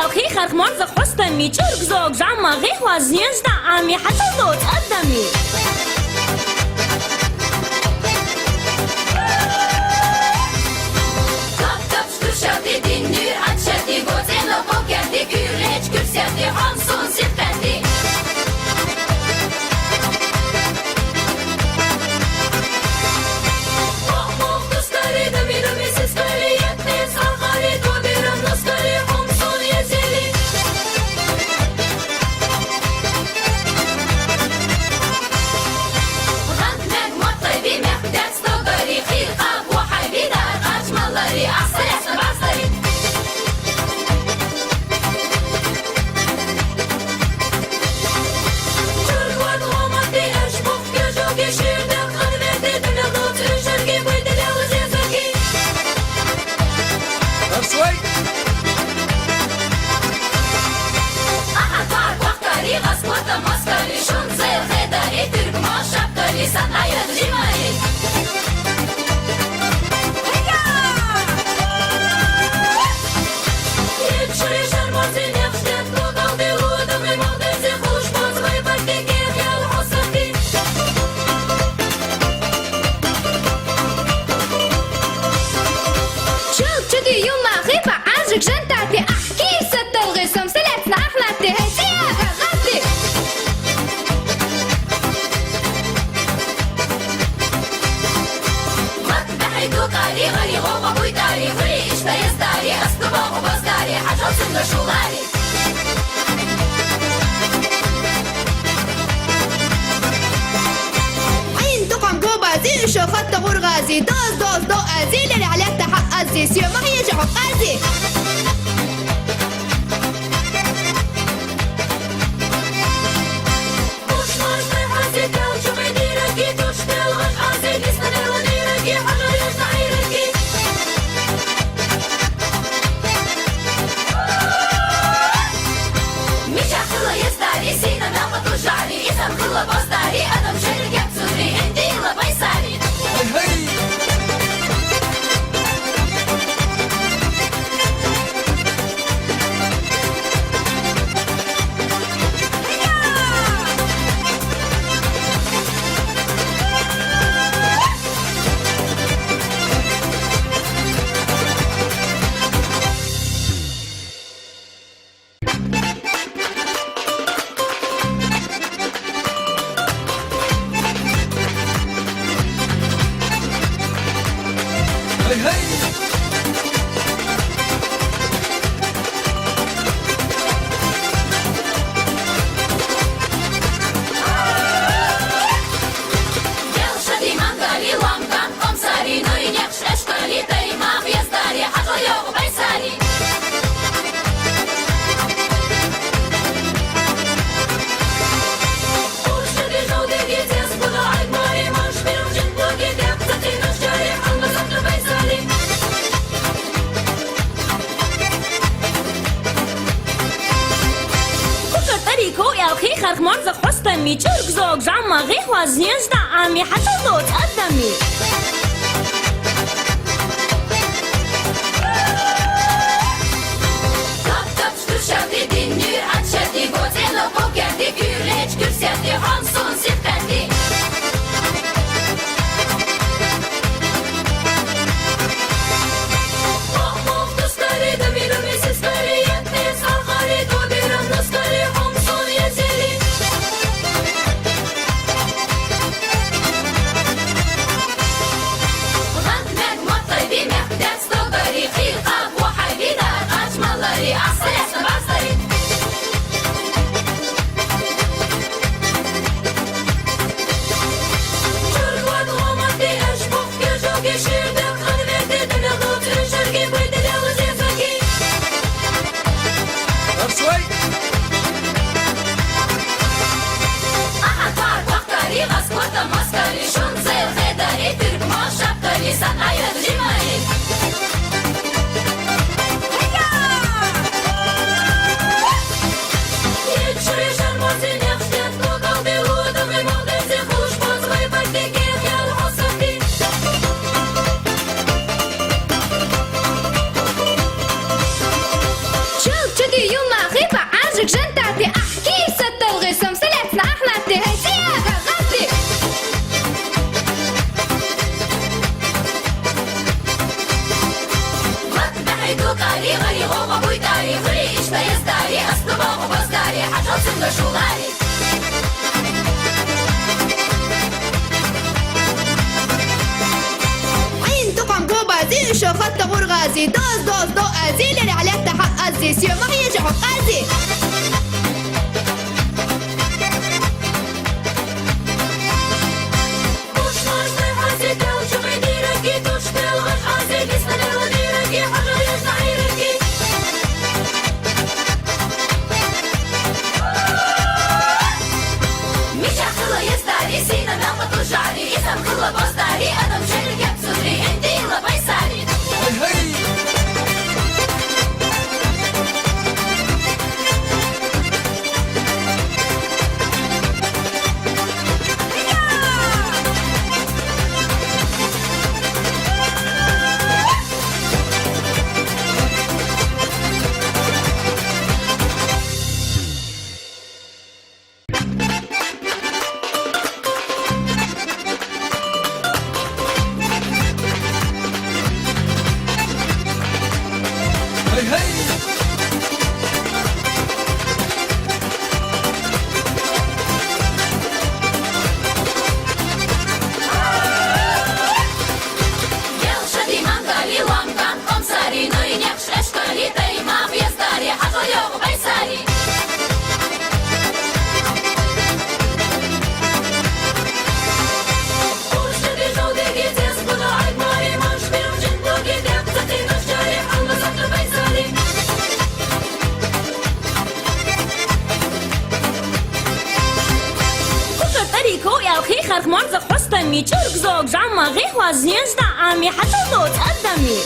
يالخي خرق مرزق حستمي چرق زوق جعما غيخ وازينج دا عامي حتى دوت قدمي Hanson siftendi Mahmum kıskari Damirim siskari Yetni sarkari Tubirim naskari Hanson yezeli Gandmek matlaybi Mehdet stogari Khilqab وحبي دار أجمالari Asli asli basari عين تقم كوبا زي شو خط غرغازي دوز دوز دو أزيل اللي عليك تحق أزي سيو ما هي جحق أزي خرق مرزق حستمي چرق زوق جعما غيخ وازينج دا عامي حتى دوت قدمي Hanson siftendi Mahmum kıskari Damirim siskari Yetni sarkari Tubirim naskari Hanson yezeli عندي يوم غيبة عرجك جنتاتي احكي ست الغسم سلعتنا احنا تهتيا غغبتي مطبحي دوكاري غري غوغا بويتاري غري إشتا يستاري أصل باغو بصداري حاجة سنجا شغالي عين تقم قوبازي شخط غرغازي دوز دوز دو أزيل اللي عليك تحق أزي سيو ما هي جحق أزي وش ناشتي حاسيتي وشوفي ديركي توشتي وغش حاسيتي استني وديركي حاجة يشتعي ركي مش أخلا يستاري سينا ناقة وشعري إسم خلا بصداري أدم شرك يبسوري انتي إلا بيساري يلشدي مانغالي لانغان قمصاري نوري نيخش أشكالي تايما بيزداري حاجة يوغ بيساري وشدي جودي جيتي اسكتو عيد ماري مانش بيرو جندو جيتي اقتتي نشاري حلو زكت بيساري كوكا طريقو يا أخي خرخمان زخوستمي چرك زوج زعما غيح وزينجدا عمي حتى دوت قدمي